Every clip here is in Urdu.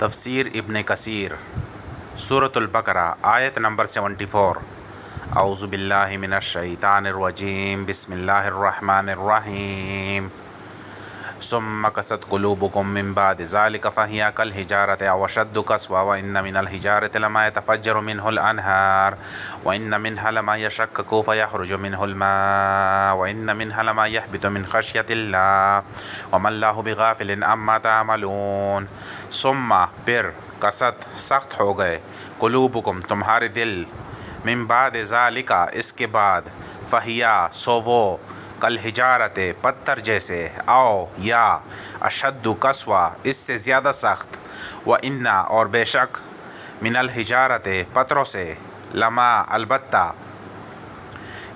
تفسیر ابن کثیر سورۃ البقرہ آیت نمبر 74۔ اعوذ باللہ من الشیطان الرجیم، بسم اللہ الرحمن الرحیم۔ ثم قست قلوبکم من بعد ذلک فہی کالحجارۃ او اشد قسوۃ وان من الحجارۃ لما يتفجر منہ الانہار وان منها لما یشقق فیخرج منہ الماء وان منها لما یہبط من خشیۃ اللہ وما اللہ بغافل عما تعملون۔ ثم پھر قست سخت ہو گئے، قلوبکم تمہارے دل، من بعد ذالک اس کے بعد، فہیا سو وہ، کالحجارت پتھر جیسے، او یا اشد قسوہ اس سے زیادہ سخت، وان اور بے شک، من الحجارت پتھروں سے، لما البتہ،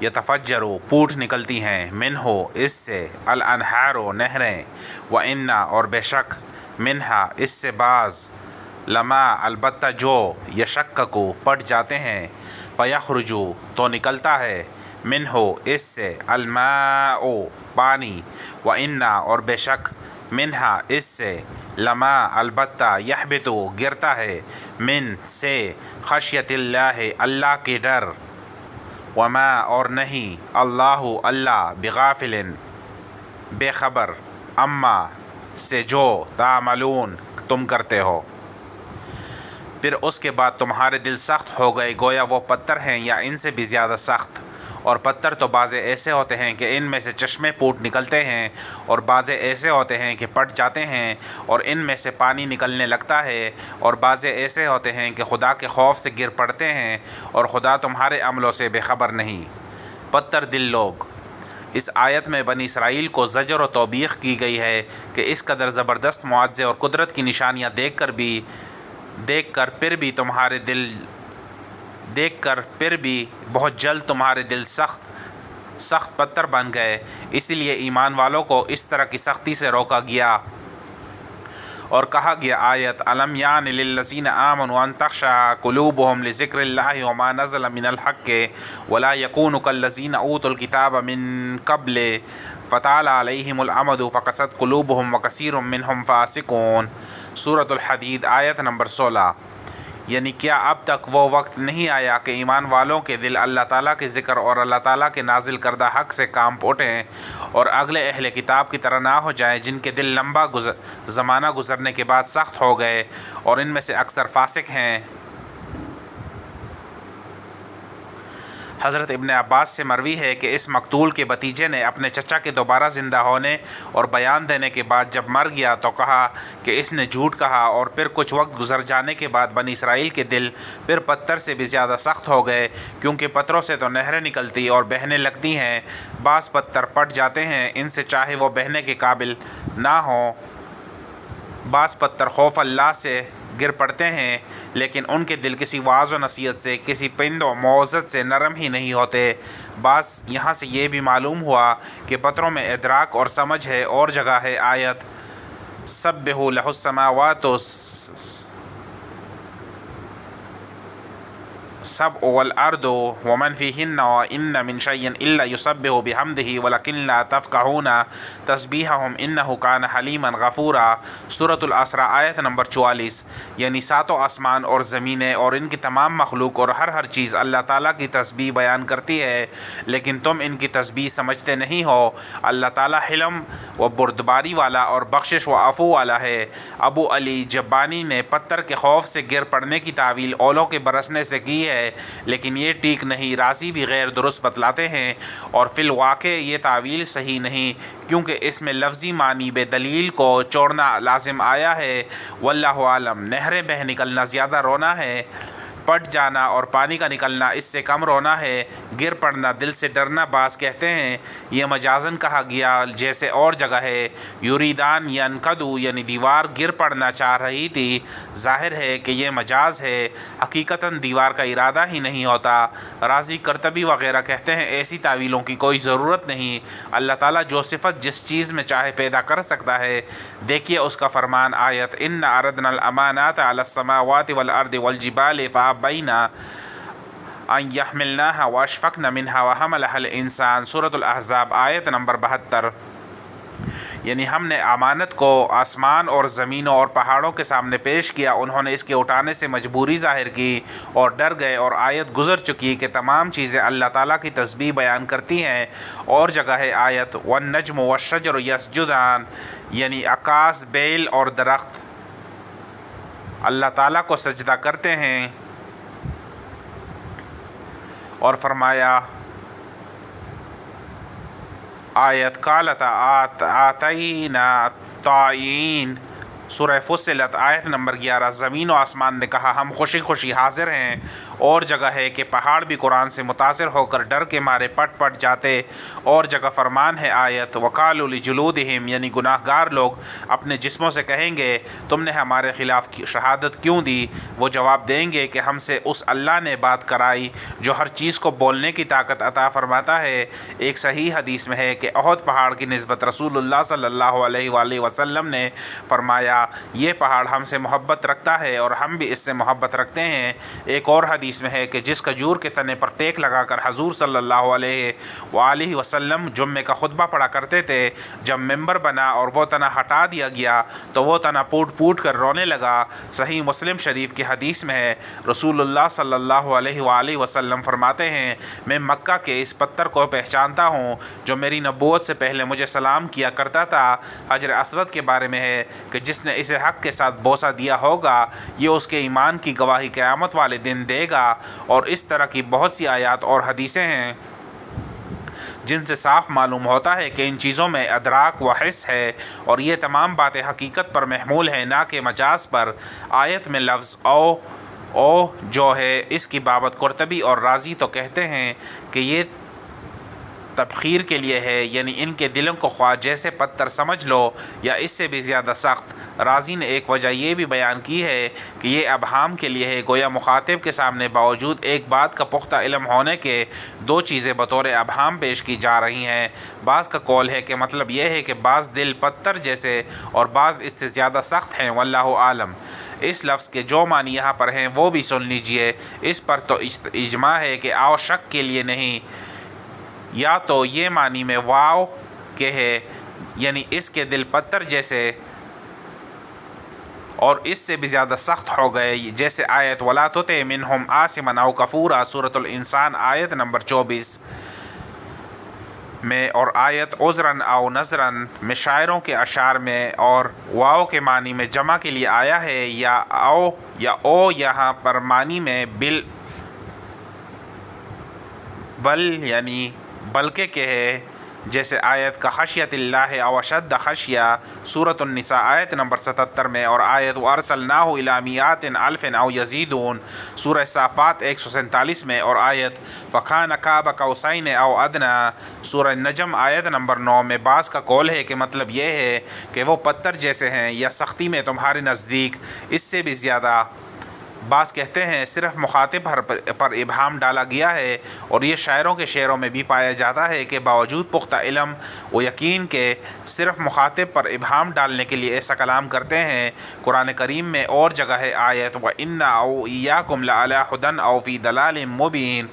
یتفجر پھوٹ نکلتی ہیں، منہ اس سے، الانہار نہریں، وان اور بے شک، منہا اس سے بعض، لما البتہ جو، یشقق پھٹ جاتے ہیں، فیخرج تو نکلتا ہے، منہ اس سے، الماء پانی، وان اور بے شک، منہا اس سے، لما البتہ، یہبط گرتا ہے، من سے، خشیت اللہ اللہ کے ڈر، وما اور نہیں، اللہ اللہ، بغافل بے خبر، اما سے جو، تعملون تم کرتے ہو۔ پھر اس کے بعد تمہارے دل سخت ہو گئے، گویا وہ پتھر ہیں یا ان سے بھی زیادہ سخت، اور پتھر تو بعض ایسے ہوتے ہیں کہ ان میں سے چشمے پھوٹ نکلتے ہیں، اور بعض ایسے ہوتے ہیں کہ پھٹ جاتے ہیں اور ان میں سے پانی نکلنے لگتا ہے، اور بعض ایسے ہوتے ہیں کہ خدا کے خوف سے گر پڑتے ہیں اور خدا تمہارے عملوں سے بے خبر نہیں۔ پتھر دل لوگ۔ اس آیت میں بنی اسرائیل کو زجر و توبیخ کی گئی ہے کہ اس قدر زبردست معجزے اور قدرت کی نشانیاں دیکھ کر پھر بھی بہت جلد تمہارے دل سخت پتھر بن گئے، اسی لیے ایمان والوں کو اس طرح کی سختی سے روکا گیا اور کہا گیا آیت الم یعن للذین آمنوا ان تخشع قلوبهم لذکر اللہ وما نزل من الحق ولا یکونوا کالذین اوتوا الکتاب من قبل فطال علیہم الامد فقست قلوبهم وکثیر منہم فاسقون۔ سورۃ الحدید آیت نمبر 16۔ یعنی کیا اب تک وہ وقت نہیں آیا کہ ایمان والوں کے دل اللہ تعالیٰ کے ذکر اور اللہ تعالیٰ کے نازل کردہ حق سے کام اٹھیں اور اگلے اہل کتاب کی طرح نہ ہو جائیں جن کے دل لمبا زمانہ گزرنے کے بعد سخت ہو گئے اور ان میں سے اکثر فاسق ہیں۔ حضرت ابن عباس سے مروی ہے کہ اس مقتول کے بھتیجے نے اپنے چچا کے دوبارہ زندہ ہونے اور بیان دینے کے بعد جب مر گیا تو کہا کہ اس نے جھوٹ کہا، اور پھر کچھ وقت گزر جانے کے بعد بنی اسرائیل کے دل پھر پتھر سے بھی زیادہ سخت ہو گئے، کیونکہ پتھروں سے تو نہریں نکلتی اور بہنے لگتی ہیں، بعض پتھر پھٹ جاتے ہیں ان سے چاہے وہ بہنے کے قابل نہ ہوں، بعض پتھر خوف اللہ سے گر پڑتے ہیں لیکن ان کے دل کسی وعظ و نصیحت سے، کسی پند و موعظت سے نرم ہی نہیں ہوتے۔ بعض یہاں سے یہ بھی معلوم ہوا کہ پتھروں میں ادراک اور سمجھ ہے۔ اور جگہ ہے آیت سبح لہ السماوات السبع والارض ومن فیہن وان من شیء الا یسبح بحمدہ ولکن لا تفقہون تسبیحہم انہ کان حلیما غفورا۔ سورۃ الاسراء آیت نمبر 44۔ یعنی ساتوں آسمان اور زمینیں اور ان کی تمام مخلوق اور ہر چیز اللہ تعالیٰ کی تسبیح بیان کرتی ہے، لیکن تم ان کی تسبیح سمجھتے نہیں ہو۔ اللہ تعالیٰ حلم و بردباری والا اور بخشش و عفو والا ہے۔ ابو علی جبانی نے پتھر کے خوف سے گر پڑنے کی تعویل اولوں کے برسنے سے کی ہے، لیکن یہ ٹھیک نہیں، رازی بھی غیر درست بتلاتے ہیں، اور فی الواقع یہ تعویل صحیح نہیں، کیونکہ اس میں لفظی معنی بے دلیل کو چھوڑنا لازم آیا ہے۔ واللہ عالم۔ نہریں بہہ نکلنا زیادہ رونا ہے، پھٹ جانا اور پانی کا نکلنا اس سے کم رونا ہے۔ گر پڑنا، دل سے ڈرنا بعض کہتے ہیں یہ مجازن کہا گیا، جیسے اور جگہ ہے یریدان ینقضوا، یعنی دیوار گر پڑنا چاہ رہی تھی۔ ظاہر ہے کہ یہ مجاز ہے، حقیقتاً دیوار کا ارادہ ہی نہیں ہوتا۔ رازی قرطبی وغیرہ کہتے ہیں ایسی تعویلوں کی کوئی ضرورت نہیں، اللہ تعالیٰ جو صفت جس چیز میں چاہے پیدا کر سکتا ہے۔ دیکھیے اس کا فرمان آیت ان عرضنا الامانات علی السماوات والارض والجبال فابین ان یحملناها واشفقن منها وحملها الانسان۔ سورۃ الاحزاب آیت نمبر 72۔ یعنی ہم نے امانت کو آسمان اور زمینوں اور پہاڑوں کے سامنے پیش کیا، انہوں نے اس کے اٹھانے سے مجبوری ظاہر کی اور ڈر گئے، اور آیت گزر چکی کہ تمام چیزیں اللہ تعالیٰ کی تسبیح بیان کرتی ہیں۔ اور جگہ ہے آیت والنجم والشجر یسجدان، یعنی عکاس، بیل اور درخت اللہ تعالیٰ کو سجدہ کرتے ہیں۔ اور فرمایا آیت قالت آتینا طائعین، سورہ فصلت آیت نمبر 11، زمین و آسمان نے کہا ہم خوشی خوشی حاضر ہیں۔ اور جگہ ہے کہ پہاڑ بھی قرآن سے متاثر ہو کر ڈر کے مارے پٹ جاتے۔ اور جگہ فرمان ہے آیت وقالوا لجلودہم، یعنی گناہ گار لوگ اپنے جسموں سے کہیں گے تم نے ہمارے خلاف شہادت کیوں دی؟ وہ جواب دیں گے کہ ہم سے اس اللہ نے بات کرائی جو ہر چیز کو بولنے کی طاقت عطا فرماتا ہے۔ ایک صحیح حدیث میں ہے کہ احد پہاڑ کی نسبت رسول اللہ صلی اللہ علیہ وآلہ وسلم نے فرمایا یہ پہاڑ ہم سے محبت رکھتا ہے اور ہم بھی اس سے محبت رکھتے ہیں۔ ایک اور حدیث میں ہے کہ جس کھجور کے تنے پر ٹیک لگا کر حضور صلی اللہ علیہ وآلہ وسلم جمعے کا خطبہ پڑھا کرتے تھے، جب ممبر بنا اور وہ تنا ہٹا دیا گیا تو وہ تنا پوٹ کر رونے لگا۔ صحیح مسلم شریف کی حدیث میں ہے رسول اللہ صلی اللہ علیہ وآلہ وسلم فرماتے ہیں میں مکہ کے اس پتھر کو پہچانتا ہوں جو میری نبوت سے پہلے مجھے سلام کیا کرتا تھا۔ حجر اسود کے بارے میں ہے کہ جس نے اسے حق کے ساتھ بوسہ دیا ہوگا یہ اس کے ایمان کی گواہی قیامت والے دن دے گا۔ اور اس طرح کی بہت سی آیات اور حدیثیں ہیں جن سے صاف معلوم ہوتا ہے کہ ان چیزوں میں ادراک و حس ہے اور یہ تمام باتیں حقیقت پر محمول ہیں نہ کہ مجاز پر۔ آیت میں لفظ او جو ہے اس کی بابت قرطبی اور رازی تو کہتے ہیں کہ یہ تبخیر کے لیے ہے، یعنی ان کے دلوں کو خواہ جیسے پتھر سمجھ لو یا اس سے بھی زیادہ سخت۔ رازی نے ایک وجہ یہ بھی بیان کی ہے کہ یہ ابہام کے لیے ہے، گویا مخاطب کے سامنے باوجود ایک بات کا پختہ علم ہونے کے دو چیزیں بطور ابہام پیش کی جا رہی ہیں۔ بعض کا قول ہے کہ مطلب یہ ہے کہ بعض دل پتھر جیسے اور بعض اس سے زیادہ سخت ہیں، واللہ عالم۔ اس لفظ کے جو معنی یہاں پر ہیں وہ بھی سن لیجئے۔ اس پر تو اجماع ہے کہ آؤ شک کے لیے نہیں، یا تو یہ معنی میں واو کہ ہے یعنی اس کے دل پتھر جیسے اور اس سے بھی زیادہ سخت ہو گئے، جیسے آیت وَلَا تُطِعْ مِنْهُمْ آثِمًا أَوْ كَفُورًا سورۃ الانسان آیت نمبر 24 میں، اور آیت عذراً او نذراً میں شاعروں کے اشعار میں، اور واو کے معنی میں جمع کے لیے آیا ہے، یا او یہاں پر معنی میں بل یعنی بلکہ کہ ہے، جیسے آیت کا خشیت اللہ او اشد خشیہ سورۃ النساء آیت نمبر 77 میں، اور آیت وارسلناہ الی میات الف او یزیدون سورہ صافات 147 میں، اور آیت فکان قاب قوسین او ادنی سورہ نجم آیت نمبر 9 میں۔ بعض کا قول ہے کہ مطلب یہ ہے کہ وہ پتھر جیسے ہیں یا سختی میں تمہارے نزدیک اس سے بھی زیادہ۔ بعض کہتے ہیں صرف مخاطب پر ابہام ڈالا گیا ہے، اور یہ شاعروں کے شعروں میں بھی پایا جاتا ہے کہ باوجود پختہ علم و یقین کے صرف مخاطب پر ابہام ڈالنے کے لیے ایسا کلام کرتے ہیں۔ قرآن کریم میں اور جگہ ہے آیت وَإِنَّا أَوْ إِيَّاكُمْ لَعَلَىٰ هُدًى أَوْ فِي ضَلَالٍ مُّبِينٍ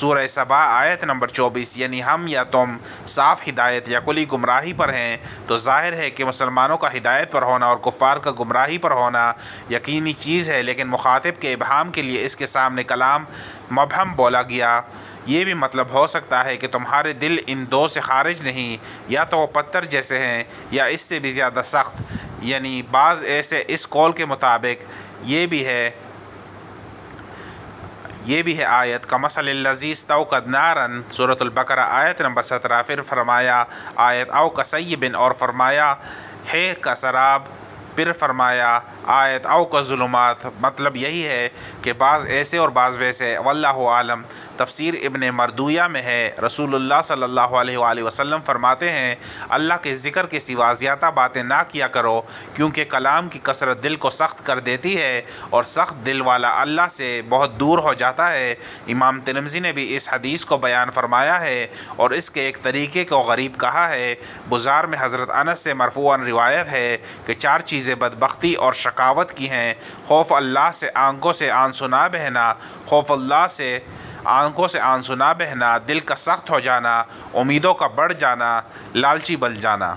سورہ سبا آیت نمبر 24، یعنی ہم یا تم صاف ہدایت یا کلی گمراہی پر ہیں۔ تو ظاہر ہے کہ مسلمانوں کا ہدایت پر ہونا اور کفار کا گمراہی پر ہونا یقینی چیز ہے، لیکن مخاطب کے ابہام کے لیے اس کے سامنے کلام مبہم بولا گیا۔ یہ بھی مطلب ہو سکتا ہے کہ تمہارے دل ان دو سے خارج نہیں، یا تو وہ پتھر جیسے ہیں یا اس سے بھی زیادہ سخت، یعنی بعض ایسے اس قول کے مطابق یہ بھی ہے آیت کمثل الذی استوقد نارا سورۃ البقرہ آیت نمبر 17۔ پھر فرمایا آیت او کصیب، اور فرمایا ہے کا سراب، پھر فرمایا آیت او کا ظلمات، مطلب یہی ہے کہ بعض ایسے اور بعض ویسے، واللہ عالم۔ تفسیر ابن مردویہ میں ہے رسول اللہ صلی اللہ علیہ وآلہ وسلم فرماتے ہیں اللہ کے ذکر کے سوا زیادہ باتیں نہ کیا کرو، کیونکہ کلام کی کثرت دل کو سخت کر دیتی ہے اور سخت دل والا اللہ سے بہت دور ہو جاتا ہے۔ امام ترمذی نے بھی اس حدیث کو بیان فرمایا ہے اور اس کے ایک طریقے کو غریب کہا ہے۔ بزار میں حضرت انس سے مرفوعاً روایت ہے کہ 4 چیزیں بدبختی اور شقاوت کی ہیں: خوف اللہ سے آنکھوں سے آنسو نہ بہنا، خوف اللہ سے آنکھوں سے آنسو نہ بہنا، دل کا سخت ہو جانا، امیدوں کا بڑھ جانا، لالچی بن جانا۔